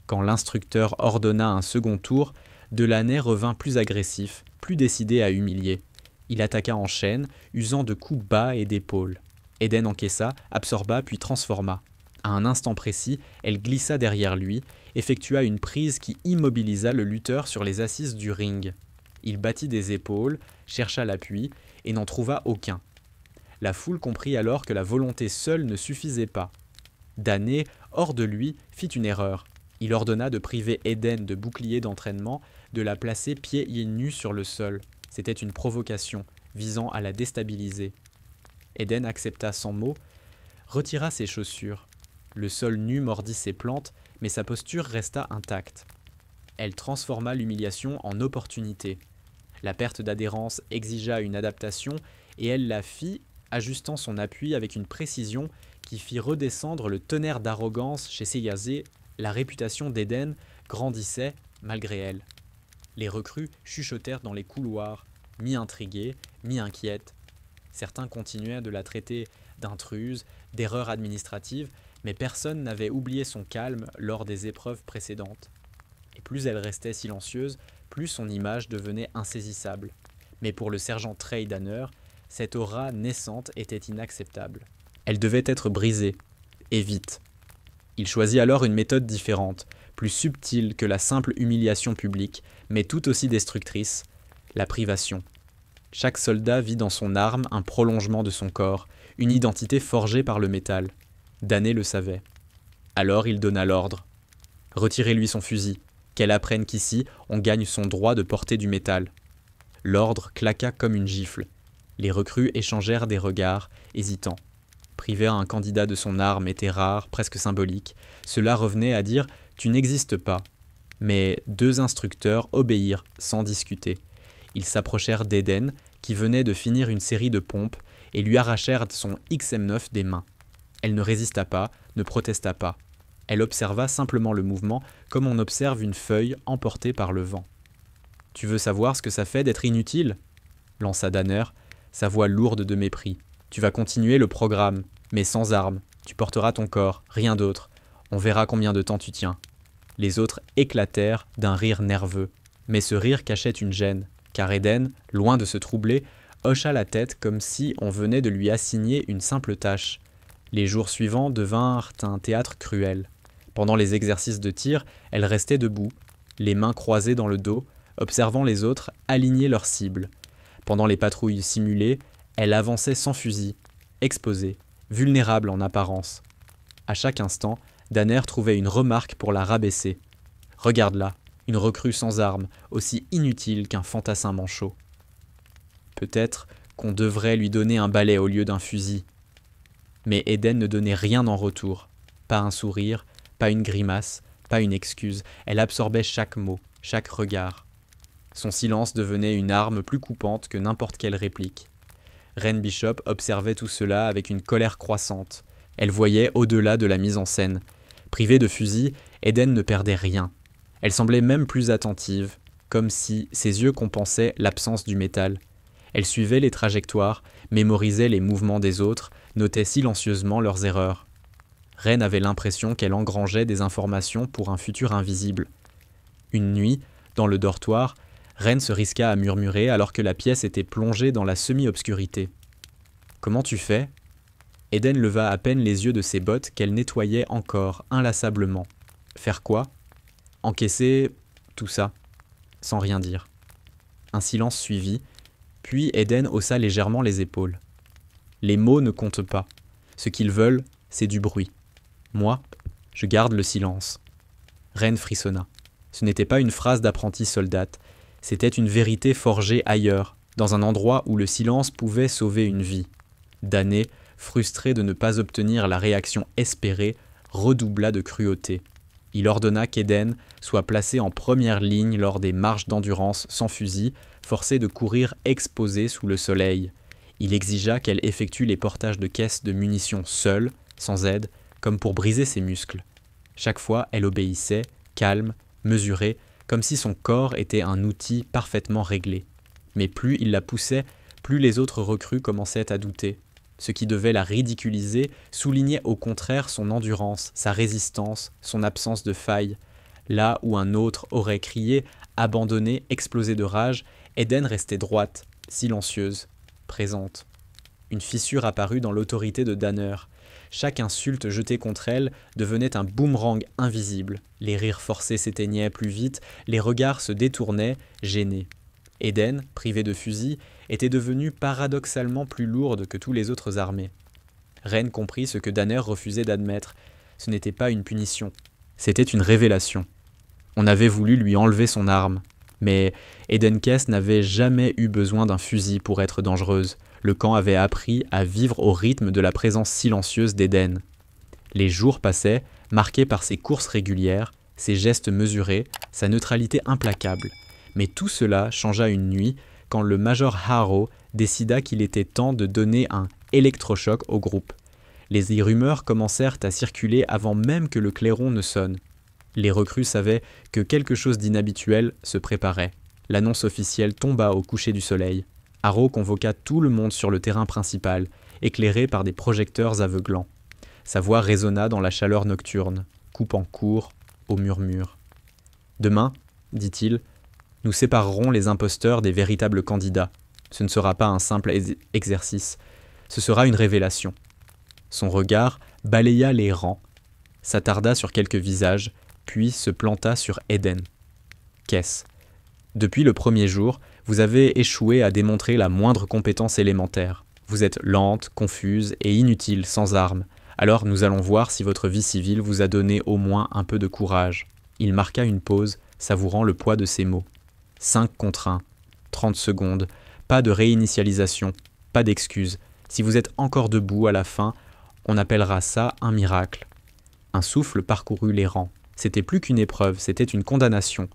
Quand l'instructeur ordonna un second tour, Delaney revint plus agressif, plus décidé à humilier. Il attaqua en chaîne, usant de coups bas et d'épaules. Eden encaissa, absorba puis transforma. À un instant précis, elle glissa derrière lui, effectua une prise qui immobilisa le lutteur sur les assises du ring. Il battit des épaules, chercha l'appui et n'en trouva aucun. La foule comprit alors que la volonté seule ne suffisait pas. Dané, hors de lui, fit une erreur. Il ordonna de priver Eden de bouclier d'entraînement, de la placer pieds nus sur le sol. C'était une provocation, visant à la déstabiliser. Eden accepta sans mots, retira ses chaussures. Le sol nu mordit ses plantes, mais sa posture resta intacte. Elle transforma l'humiliation en opportunité. La perte d'adhérence exigea une adaptation et elle la fit, ajustant son appui avec une précision qui fit redescendre le tonnerre d'arrogance chez Seyazé. La réputation d'Eden grandissait malgré elle. Les recrues chuchotèrent dans les couloirs, mi-intriguées, mi-inquiètes. Certains continuaient de la traiter d'intruse, d'erreur administrative, mais personne n'avait oublié son calme lors des épreuves précédentes. Et plus elle restait silencieuse, plus son image devenait insaisissable. Mais pour le sergent Trey Danner, cette aura naissante était inacceptable. Elle devait être brisée, et vite. Il choisit alors une méthode différente, plus subtile que la simple humiliation publique, mais tout aussi destructrice, la privation. Chaque soldat vit dans son arme un prolongement de son corps, une identité forgée par le métal. Dané le savait. Alors il donna l'ordre. Retirez-lui son fusil, qu'elle apprenne qu'ici, on gagne son droit de porter du métal. L'ordre claqua comme une gifle. Les recrues échangèrent des regards, hésitants. Priver un candidat de son arme était rare, presque symbolique. Cela revenait à dire « tu n'existes pas ». Mais deux instructeurs obéirent sans discuter. Ils s'approchèrent d'Eden, qui venait de finir une série de pompes, et lui arrachèrent son XM9 des mains. Elle ne résista pas, ne protesta pas. Elle observa simplement le mouvement, comme on observe une feuille emportée par le vent. « Tu veux savoir ce que ça fait d'être inutile ?» lança Danner, sa voix lourde de mépris. « Tu vas continuer le programme, mais sans armes. Tu porteras ton corps, rien d'autre. On verra combien de temps tu tiens. » Les autres éclatèrent d'un rire nerveux. Mais ce rire cachait une gêne, car Eden, loin de se troubler, hocha la tête comme si on venait de lui assigner une simple tâche. Les jours suivants devinrent un théâtre cruel. Pendant les exercices de tir, elle restait debout, les mains croisées dans le dos, observant les autres aligner leurs cibles. Pendant les patrouilles simulées, elle avançait sans fusil, exposée, vulnérable en apparence. À chaque instant, Danner trouvait une remarque pour la rabaisser. « Regarde-la, une recrue sans armes, aussi inutile qu'un fantassin manchot. » Peut-être qu'on devrait lui donner un balai au lieu d'un fusil. Mais Eden ne donnait rien en retour. Pas un sourire, pas une grimace, pas une excuse. Elle absorbait chaque mot, chaque regard. Son silence devenait une arme plus coupante que n'importe quelle réplique. Ren Bishop observait tout cela avec une colère croissante. Elle voyait au-delà de la mise en scène. Privée de fusil, Eden ne perdait rien. Elle semblait même plus attentive, comme si ses yeux compensaient l'absence du métal. Elle suivait les trajectoires, mémorisait les mouvements des autres, notait silencieusement leurs erreurs. Ren avait l'impression qu'elle engrangeait des informations pour un futur invisible. Une nuit, dans le dortoir, Ren se risqua à murmurer alors que la pièce était plongée dans la semi-obscurité. « Comment tu fais ?» Eden leva à peine les yeux de ses bottes qu'elle nettoyait encore, inlassablement. Faire quoi ? Encaisser tout ça, sans rien dire. Un silence suivit, puis Eden haussa légèrement les épaules. Les mots ne comptent pas. Ce qu'ils veulent, c'est du bruit. Moi, je garde le silence. Ren frissonna. Ce n'était pas une phrase d'apprenti soldate, c'était une vérité forgée ailleurs, dans un endroit où le silence pouvait sauver une vie. Dané, frustré de ne pas obtenir la réaction espérée, redoubla de cruauté. Il ordonna qu'Eden soit placée en première ligne lors des marches d'endurance sans fusil, forcée de courir exposée sous le soleil. Il exigea qu'elle effectue les portages de caisses de munitions seule, sans aide, comme pour briser ses muscles. Chaque fois, elle obéissait, calme, mesurée, comme si son corps était un outil parfaitement réglé. Mais plus il la poussait, plus les autres recrues commençaient à douter. Ce qui devait la ridiculiser soulignait au contraire son endurance, sa résistance, son absence de faille. Là où un autre aurait crié, abandonné, explosé de rage, Eden restait droite, silencieuse, présente. Une fissure apparut dans l'autorité de Danner. Chaque insulte jetée contre elle devenait un boomerang invisible. Les rires forcés s'éteignaient plus vite, les regards se détournaient, gênés. Eden, privée de fusil, était devenue paradoxalement plus lourde que tous les autres armées. Ren comprit ce que Danner refusait d'admettre. Ce n'était pas une punition, c'était une révélation. On avait voulu lui enlever son arme, mais Eden Kess n'avait jamais eu besoin d'un fusil pour être dangereuse. Le camp avait appris à vivre au rythme de la présence silencieuse d'Eden. Les jours passaient, marqués par ses courses régulières, ses gestes mesurés, sa neutralité implacable. Mais tout cela changea une nuit quand le major Harrow décida qu'il était temps de donner un électrochoc au groupe. Les rumeurs commencèrent à circuler avant même que le clairon ne sonne. Les recrues savaient que quelque chose d'inhabituel se préparait. L'annonce officielle tomba au coucher du soleil. Harrow convoqua tout le monde sur le terrain principal, éclairé par des projecteurs aveuglants. Sa voix résonna dans la chaleur nocturne, coupant court au murmure. « Demain, dit-il, nous séparerons les imposteurs des véritables candidats. Ce ne sera pas un simple exercice, ce sera une révélation. » Son regard balaya les rangs, s'attarda sur quelques visages, puis se planta sur Eden. « Qu'est-ce ? Depuis le premier jour, vous avez échoué à démontrer la moindre compétence élémentaire. Vous êtes lente, confuse et inutile, sans armes. Alors nous allons voir si votre vie civile vous a donné au moins un peu de courage. » Il marqua une pause, savourant le poids de ses mots. 5 contre 1, 30 secondes, pas de réinitialisation, pas d'excuses. Si vous êtes encore debout à la fin, on appellera ça un miracle. Un souffle parcourut les rangs. C'était plus qu'une épreuve, c'était une condamnation.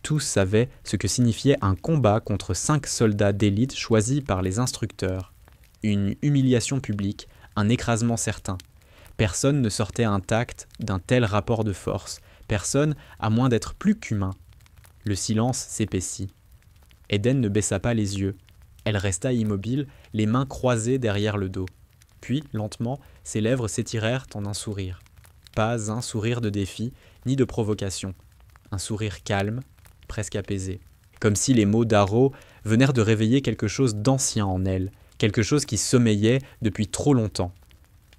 Tous savaient ce que signifiait un combat contre 5 soldats d'élite choisis par les instructeurs. Une humiliation publique, un écrasement certain. Personne ne sortait intact d'un tel rapport de force. Personne, à moins d'être plus qu'humain. Le silence s'épaissit. Eden ne baissa pas les yeux. Elle resta immobile, les mains croisées derrière le dos. Puis, lentement, ses lèvres s'étirèrent en un sourire. Pas un sourire de défi, ni de provocation. Un sourire calme, presque apaisé. Comme si les mots d'Harrow venèrent de réveiller quelque chose d'ancien en elle, quelque chose qui sommeillait depuis trop longtemps.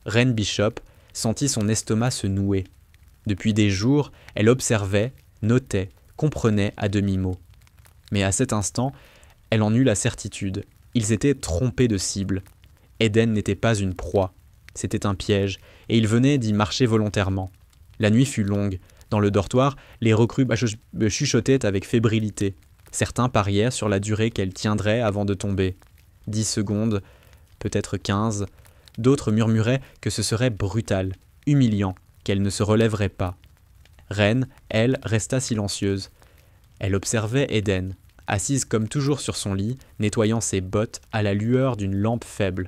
Ren Bishop sentit son estomac se nouer. Depuis des jours, elle observait, notait, comprenait à demi-mot. Mais à cet instant, elle en eut la certitude. Ils étaient trompés de cible. Eden n'était pas une proie. C'était un piège, et il venait d'y marcher volontairement. La nuit fut longue. Dans le dortoir, les recrues chuchotaient avec fébrilité. Certains parièrent sur la durée qu'elle tiendrait avant de tomber. 10 secondes, peut-être 15. D'autres murmuraient que ce serait brutal, humiliant, qu'elle ne se relèverait pas. Ren, elle, resta silencieuse. Elle observait Eden, assise comme toujours sur son lit, nettoyant ses bottes à la lueur d'une lampe faible.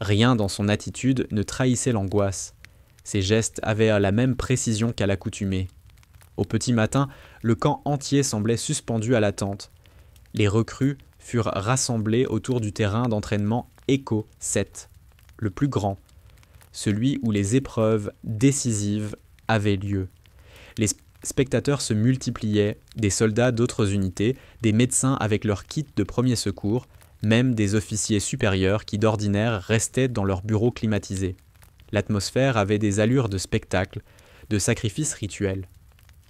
Rien dans son attitude ne trahissait l'angoisse. Ses gestes avaient la même précision qu'à l'accoutumée. Au petit matin, le camp entier semblait suspendu à l'attente. Les recrues furent rassemblées autour du terrain d'entraînement Echo 7, le plus grand, celui où les épreuves décisives avaient lieu. Les spectateurs se multipliaient, des soldats d'autres unités, des médecins avec leurs kits de premier secours, même des officiers supérieurs qui d'ordinaire restaient dans leurs bureaux climatisés. L'atmosphère avait des allures de spectacle, de sacrifice rituel.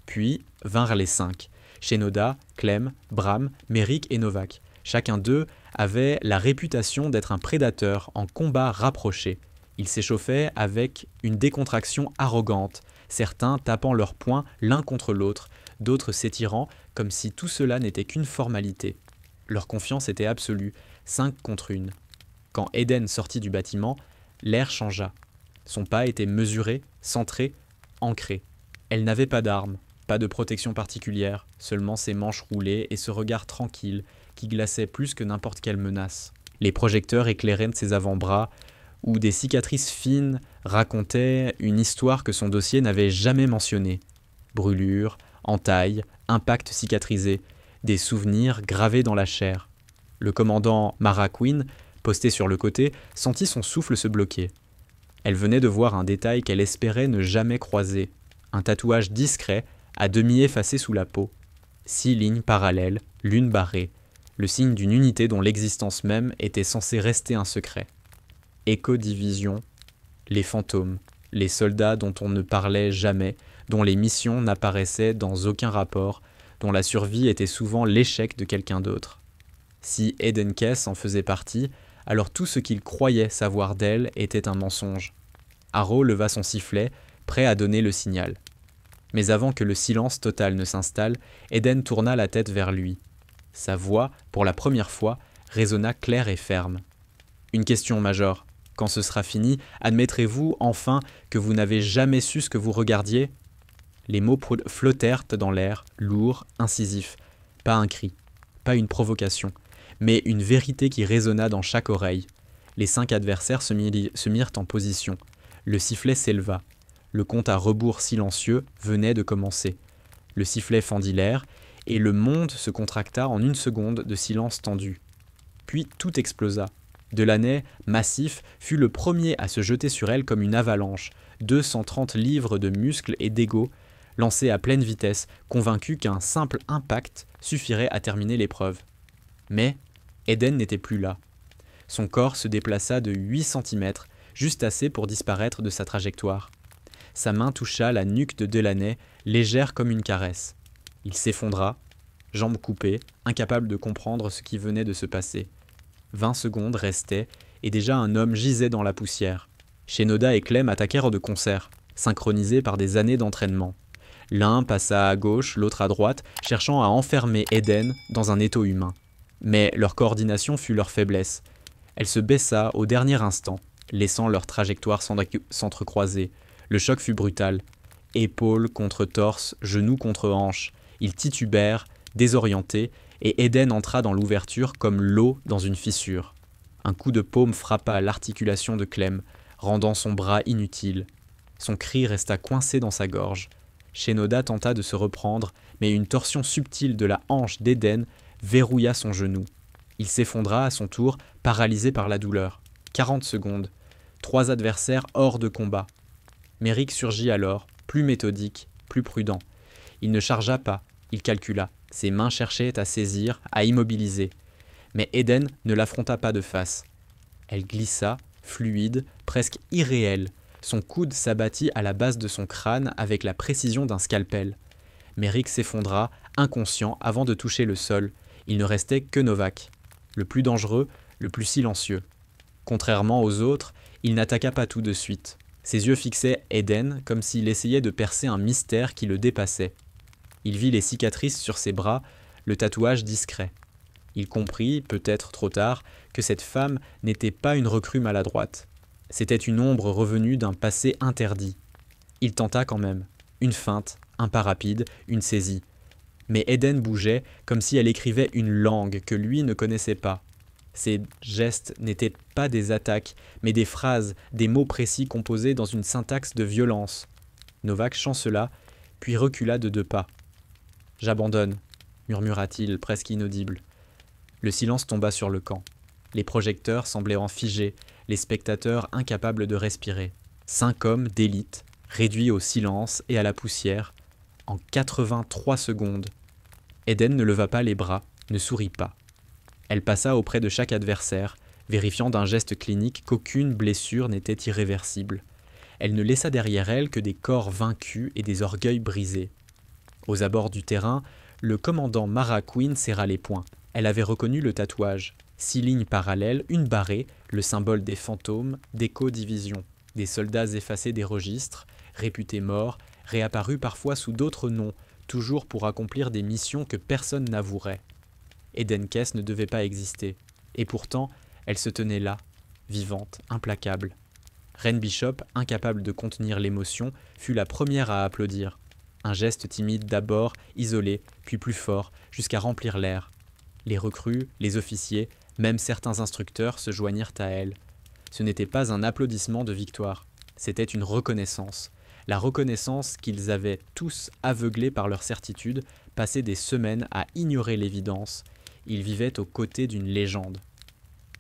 Puis vinrent les 5, Shenoda, Clem, Bram, Merrick et Novak. Chacun d'eux avait la réputation d'être un prédateur en combat rapproché. Ils s'échauffaient avec une décontraction arrogante, certains tapant leurs poings l'un contre l'autre, d'autres s'étirant comme si tout cela n'était qu'une formalité. Leur confiance était absolue, 5 contre 1. Quand Eden sortit du bâtiment, l'air changea. Son pas était mesuré, centré, ancré. Elle n'avait pas d'armes, pas de protection particulière, seulement ses manches roulées et ce regard tranquille qui glaçait plus que n'importe quelle menace. Les projecteurs éclairaient de ses avant-bras, où des cicatrices fines racontaient une histoire que son dossier n'avait jamais mentionnée. Brûlures, entailles, impacts cicatrisés, des souvenirs gravés dans la chair. Le commandant Mara Queen, posté sur le côté, sentit son souffle se bloquer. Elle venait de voir un détail qu'elle espérait ne jamais croiser. Un tatouage discret, à demi effacé sous la peau. 6 lignes parallèles, l'une barrée, le signe d'une unité dont l'existence même était censée rester un secret. Éco-division, les fantômes, les soldats dont on ne parlait jamais, dont les missions n'apparaissaient dans aucun rapport, dont la survie était souvent l'échec de quelqu'un d'autre. Si Eden Kess en faisait partie, alors tout ce qu'il croyait savoir d'elle était un mensonge. Harrow leva son sifflet, prêt à donner le signal. Mais avant que le silence total ne s'installe, Eden tourna la tête vers lui. Sa voix, pour la première fois, résonna claire et ferme. « Une question, Major. Quand ce sera fini, admettrez-vous enfin que vous n'avez jamais su ce que vous regardiez ?» Les mots flottèrent dans l'air, lourds, incisifs. Pas un cri, pas une provocation, mais une vérité qui résonna dans chaque oreille. Les 5 adversaires se mirent en position. Le sifflet s'éleva. Le compte à rebours silencieux venait de commencer. Le sifflet fendit l'air, et le monde se contracta en une seconde de silence tendu. Puis tout explosa. Delaney, massif, fut le premier à se jeter sur elle comme une avalanche, 230 livres de muscles et d'ego, lancés à pleine vitesse, convaincu qu'un simple impact suffirait à terminer l'épreuve. Mais Eden n'était plus là. Son corps se déplaça de 8 cm, juste assez pour disparaître de sa trajectoire. Sa main toucha la nuque de Delaney, légère comme une caresse. Il s'effondra, jambes coupées, incapable de comprendre ce qui venait de se passer. 20 secondes restaient, et déjà un homme gisait dans la poussière. Shenoda et Clem attaquèrent de concert, synchronisés par des années d'entraînement. L'un passa à gauche, l'autre à droite, cherchant à enfermer Eden dans un étau humain. Mais leur coordination fut leur faiblesse. Elle se baissa au dernier instant, laissant leur trajectoire s'entrecroiser. Le choc fut brutal. Épaules contre torse, genoux contre hanche. Ils titubèrent, désorientés, et Eden entra dans l'ouverture comme l'eau dans une fissure. Un coup de paume frappa l'articulation de Clem, rendant son bras inutile. Son cri resta coincé dans sa gorge. Shenoda tenta de se reprendre, mais une torsion subtile de la hanche d'Eden verrouilla son genou. Il s'effondra à son tour, paralysé par la douleur. 40 secondes. 3 adversaires hors de combat. Merrick surgit alors, plus méthodique, plus prudent. Il ne chargea pas, il calcula. Ses mains cherchaient à saisir, à immobiliser. Mais Eden ne l'affronta pas de face. Elle glissa, fluide, presque irréelle. Son coude s'abattit à la base de son crâne avec la précision d'un scalpel. Merrick s'effondra, inconscient, avant de toucher le sol. Il ne restait que Novak. Le plus dangereux, le plus silencieux. Contrairement aux autres, il n'attaqua pas tout de suite. Ses yeux fixaient Eden comme s'il essayait de percer un mystère qui le dépassait. Il vit les cicatrices sur ses bras, le tatouage discret. Il comprit, peut-être trop tard, que cette femme n'était pas une recrue maladroite. C'était une ombre revenue d'un passé interdit. Il tenta quand même. Une feinte, un pas rapide, une saisie. Mais Eden bougeait comme si elle écrivait une langue que lui ne connaissait pas. Ses gestes n'étaient pas des attaques, mais des phrases, des mots précis composés dans une syntaxe de violence. Novak chancela, puis recula de 2 pas. « J'abandonne », murmura-t-il, presque inaudible. Le silence tomba sur le camp. Les projecteurs semblaient en figer, les spectateurs incapables de respirer. 5 hommes d'élite, réduits au silence et à la poussière, en 83 secondes. Eden ne leva pas les bras, ne sourit pas. Elle passa auprès de chaque adversaire, vérifiant d'un geste clinique qu'aucune blessure n'était irréversible. Elle ne laissa derrière elle que des corps vaincus et des orgueils brisés. Aux abords du terrain, le commandant Mara Queen serra les poings. Elle avait reconnu le tatouage. 6 lignes parallèles, une barrée, le symbole des fantômes, d'éco-division. Des soldats effacés des registres, réputés morts, réapparus parfois sous d'autres noms, toujours pour accomplir des missions que personne n'avouerait. Eden Kess ne devait pas exister. Et pourtant, elle se tenait là, vivante, implacable. Reine Bishop, incapable de contenir l'émotion, fut la première à applaudir. Un geste timide d'abord, isolé, puis plus fort, jusqu'à remplir l'air. Les recrues, les officiers, même certains instructeurs se joignirent à elle. Ce n'était pas un applaudissement de victoire, c'était une reconnaissance. La reconnaissance qu'ils avaient tous, aveuglés par leur certitude, passé des semaines à ignorer l'évidence. Ils vivaient aux côtés d'une légende.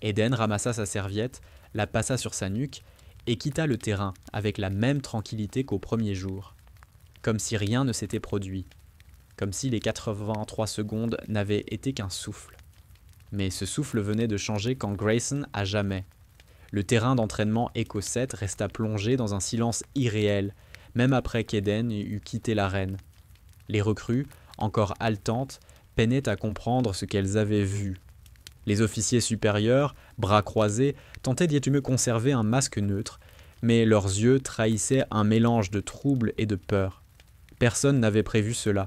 Eden ramassa sa serviette, la passa sur sa nuque et quitta le terrain avec la même tranquillité qu'au premier jour. Comme si rien ne s'était produit. Comme si les 83 secondes n'avaient été qu'un souffle. Mais ce souffle venait de changer quand Grayson, à jamais. Le terrain d'entraînement Echo 7 resta plongé dans un silence irréel, même après qu'Eden eut quitté l'arène. Les recrues, encore haletantes, peinaient à comprendre ce qu'elles avaient vu. Les officiers supérieurs, bras croisés, tentaient d'y mieux conserver un masque neutre, mais leurs yeux trahissaient un mélange de trouble et de peur. Personne n'avait prévu cela.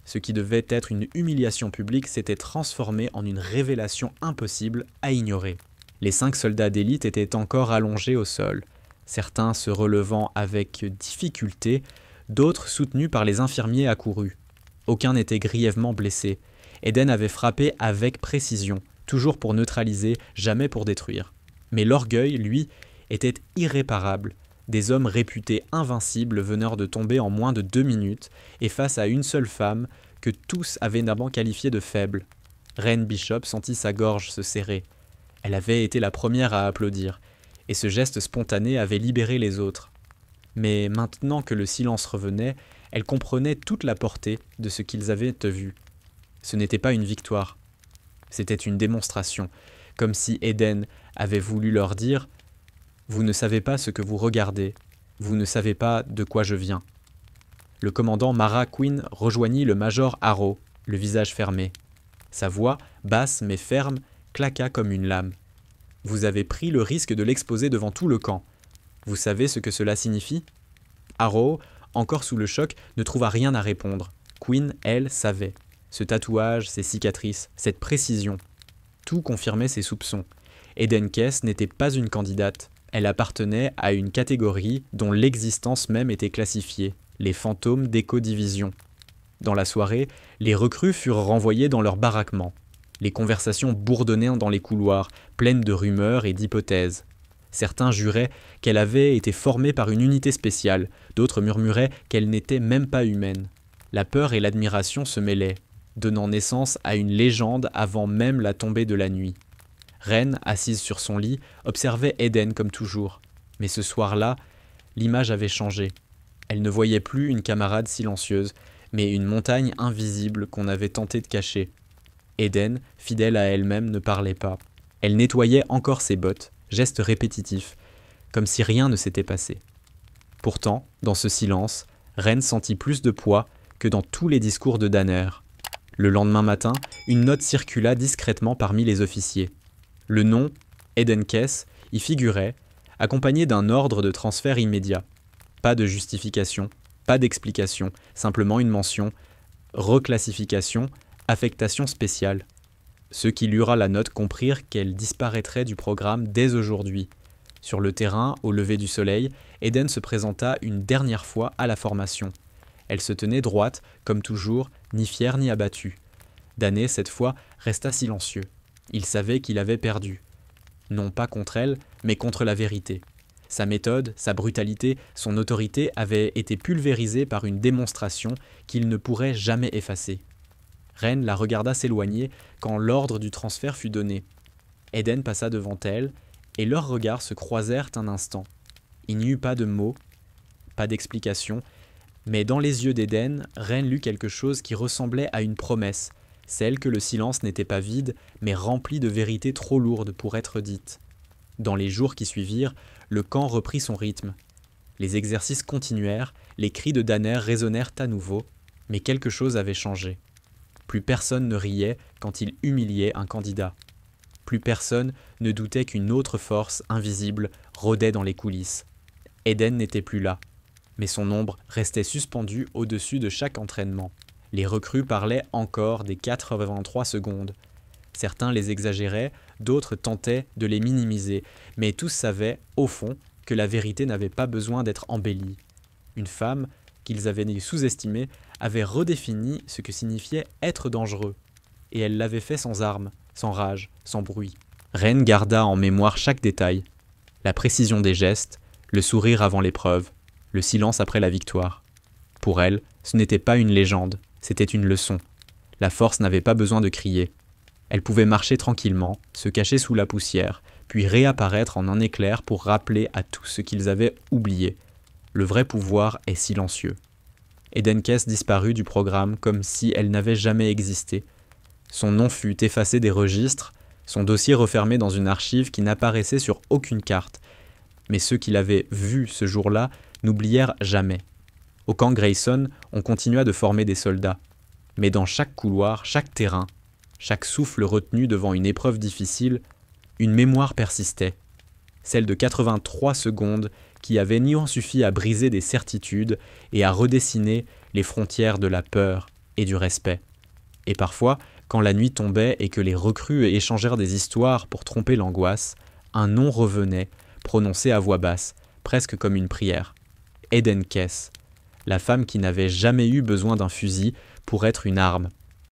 Ce qui devait être une humiliation publique s'était transformé en une révélation impossible à ignorer. Les 5 soldats d'élite étaient encore allongés au sol, certains se relevant avec difficulté, d'autres soutenus par les infirmiers accourus. Aucun n'était grièvement blessé. Eden avait frappé avec précision, toujours pour neutraliser, jamais pour détruire. Mais l'orgueil, lui, était irréparable. Des hommes réputés invincibles venèrent de tomber en moins de 2 minutes, et face à une seule femme, que tous avaient d'abord qualifiée de faible. Reine Bishop sentit sa gorge se serrer. Elle avait été la première à applaudir, et ce geste spontané avait libéré les autres. Mais maintenant que le silence revenait, elle comprenait toute la portée de ce qu'ils avaient vu. Ce n'était pas une victoire, c'était une démonstration, comme si Eden avait voulu leur dire « Vous ne savez pas ce que vous regardez, vous ne savez pas de quoi je viens ». Le commandant Mara Quinn rejoignit le major Harrow, le visage fermé. Sa voix, basse mais ferme, claqua comme une lame. « Vous avez pris le risque de l'exposer devant tout le camp. Vous savez ce que cela signifie ?» Harrow, encore sous le choc, ne trouva rien à répondre. Quinn, elle, savait. Ce tatouage, ces cicatrices, cette précision, tout confirmait ses soupçons. Eden Kess n'était pas une candidate. Elle appartenait à une catégorie dont l'existence même était classifiée, les fantômes d'Echo-Division. Dans la soirée, les recrues furent renvoyées dans leur baraquement. Les conversations bourdonnèrent dans les couloirs, pleines de rumeurs et d'hypothèses. Certains juraient qu'elle avait été formée par une unité spéciale, d'autres murmuraient qu'elle n'était même pas humaine. La peur et l'admiration se mêlaient, donnant naissance à une légende avant même la tombée de la nuit. Ren, assise sur son lit, observait Eden comme toujours. Mais ce soir-là, l'image avait changé. Elle ne voyait plus une camarade silencieuse, mais une montagne invisible qu'on avait tenté de cacher. Eden, fidèle à elle-même, ne parlait pas. Elle nettoyait encore ses bottes, geste répétitif, comme si rien ne s'était passé. Pourtant, dans ce silence, Ren sentit plus de poids que dans tous les discours de Danner. Le lendemain matin, une note circula discrètement parmi les officiers. Le nom, Eden Kess, y figurait, accompagné d'un ordre de transfert immédiat. Pas de justification, pas d'explication, simplement une mention, reclassification, affectation spéciale. Ceux qui lurent la note comprirent qu'elle disparaîtrait du programme dès aujourd'hui. Sur le terrain, au lever du soleil, Eden se présenta une dernière fois à la formation. Elle se tenait droite, comme toujours, ni fière ni abattue. Danner, cette fois, resta silencieux. Il savait qu'il avait perdu. Non pas contre elle, mais contre la vérité. Sa méthode, sa brutalité, son autorité avaient été pulvérisées par une démonstration qu'il ne pourrait jamais effacer. Ren la regarda s'éloigner quand l'ordre du transfert fut donné. Eden passa devant elle, et leurs regards se croisèrent un instant. Il n'y eut pas de mots, pas d'explication, mais dans les yeux d'Eden, Ren lut quelque chose qui ressemblait à une promesse, celle que le silence n'était pas vide, mais rempli de vérités trop lourdes pour être dites. Dans les jours qui suivirent, le camp reprit son rythme. Les exercices continuèrent, les cris de Danner résonnèrent à nouveau, mais quelque chose avait changé. Plus personne ne riait quand il humiliait un candidat. Plus personne ne doutait qu'une autre force invisible rôdait dans les coulisses. Eden n'était plus là, mais son ombre restait suspendue au-dessus de chaque entraînement. Les recrues parlaient encore des 83 secondes. Certains les exagéraient, d'autres tentaient de les minimiser, mais tous savaient, au fond, que la vérité n'avait pas besoin d'être embellie. Une femme, qu'ils avaient sous-estimé avait redéfini ce que signifiait être dangereux. Et elle l'avait fait sans armes, sans rage, sans bruit. Ren garda en mémoire chaque détail. La précision des gestes, le sourire avant l'épreuve, le silence après la victoire. Pour elle, ce n'était pas une légende, c'était une leçon. La force n'avait pas besoin de crier. Elle pouvait marcher tranquillement, se cacher sous la poussière, puis réapparaître en un éclair pour rappeler à tous ce qu'ils avaient oublié. Le vrai pouvoir est silencieux. Edenkes disparut du programme comme si elle n'avait jamais existé. Son nom fut effacé des registres, son dossier refermé dans une archive qui n'apparaissait sur aucune carte. Mais ceux qui l'avaient vue ce jour-là n'oublièrent jamais. Au camp Grayson, on continua de former des soldats. Mais dans chaque couloir, chaque terrain, chaque souffle retenu devant une épreuve difficile, une mémoire persistait. Celle de 83 secondes qui avait niant suffi à briser des certitudes et à redessiner les frontières de la peur et du respect. Et parfois, quand la nuit tombait et que les recrues échangèrent des histoires pour tromper l'angoisse, un nom revenait, prononcé à voix basse, presque comme une prière. Edenkes, la femme qui n'avait jamais eu besoin d'un fusil pour être une arme,